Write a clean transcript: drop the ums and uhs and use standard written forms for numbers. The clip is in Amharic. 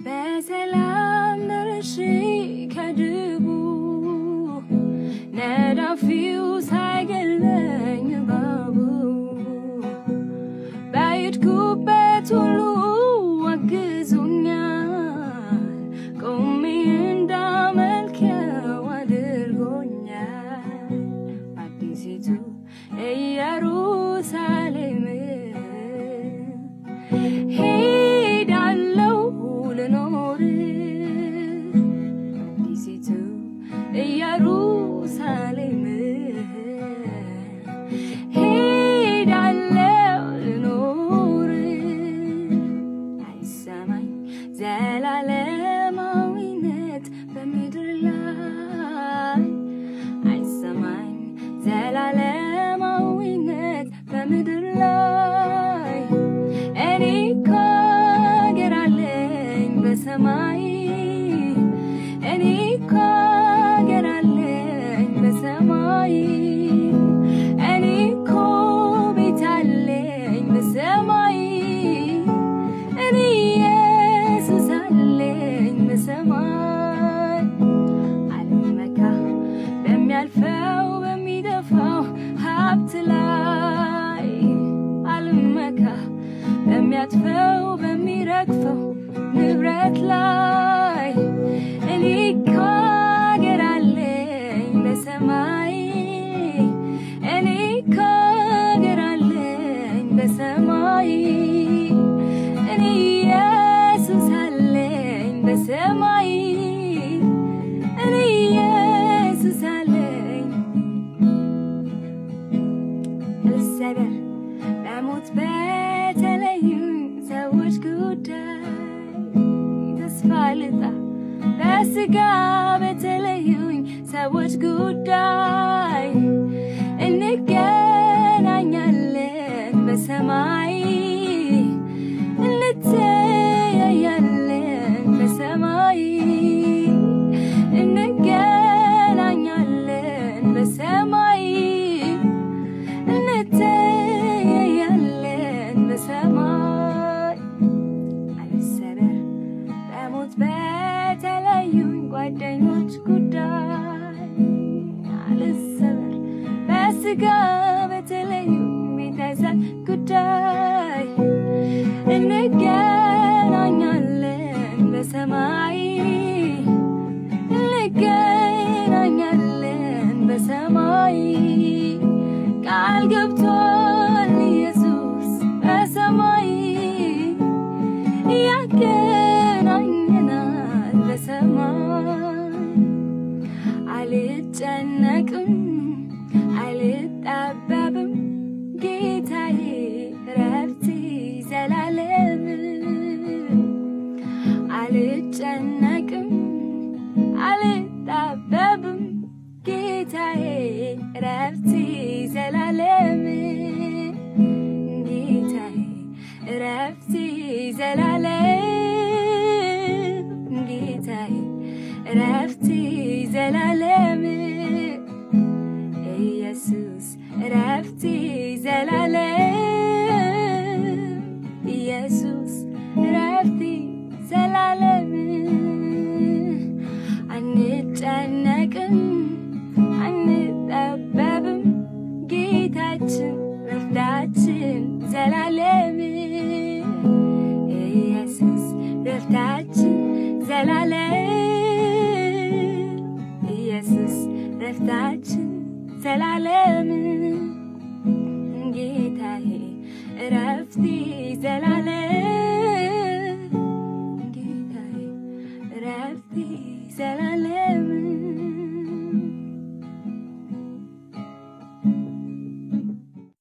በሰላም ደርሼ ከድቡ ነዳፊው ሳይገለኝ ባቡ በሄድኩበት ሁሉ አግዞኛል። ቆሜ እንዳመልከው አድርጎኛል። አዲሲቱ ኢየሩሳሌም ሄዳለሁ ልኖር አዲሲቱ ኢየሩሳሌም ሄዳለሁ ልኖር አይሰማኝ ዘላለማዊነት በምድር ላይ አይሰማኝ ዘላለማዊነት በምድር ላይ እኔ እኮ አገር አለኝ በሰማይ እኔ እኮ አገር አለኝ በሰማይ እኔ እኮ ቤት አለኝ በሰማይ እኔ ኢየሱስ አለኝ በሰማይ አልመካ በሚያልፈው በሚጠፋው ሀብት ላይ አልመካ በሚያጥፈው በሚረግፈው ንብረት ላይ እኔ እኮ አገር አለኝ በሰማይ እኔ እኮ አገር አለኝ በሰማይ እኔ ኢየሱስ አለኝ በሰማይ እኔ ኢየሱስ አለኝ ልሰበር በሞት በተለዩኝ ሰዎች ጉዳይ ተስፋ ልጣ በስጋ በተለዩኝ ሰዎች ጉዳይ እንገናኛለን በሰማይ እንተያያለን በሰማይ እንገናኛለን በሰማይ እንተያያለን በሰማይ አልሰበር በሞት በተለዩኝ ጓደኞች ጉዳይ አልሰበር በስጋ በተለዩኝ ቤተሰብ ጉዳይ እንገናኛለን በሰማይ እንገናኛለን በሰማይ ቃል ገብቷል ኢየሱስ በሰማይ ያገናኘናል በሰማይ አልጨነቅም አልጠበብም ጌታዬ ረፍቴ ዘላለም አልጨነቅም አልጠበብም ጌታዬ ረፍቴ ዘላለም ጌታዬ ረፍቴ ዘላለም ጌታዬ ረፍቴ ዘላለም ኢየሱስ ረፍቴ ዘላለም ኢየሱስ ረፍቴ ዘላለም አንጨነቅም አንጠበብም ጌታችን ረፍታችን ዘላለም ኢየሱስ ረፍታችን ዘላለም ኢየሱስ ረፍታችን ዘላለም ጌታዬ ረፍቴ ዘላለም ጌታዬ ረፍቴ ዘላለም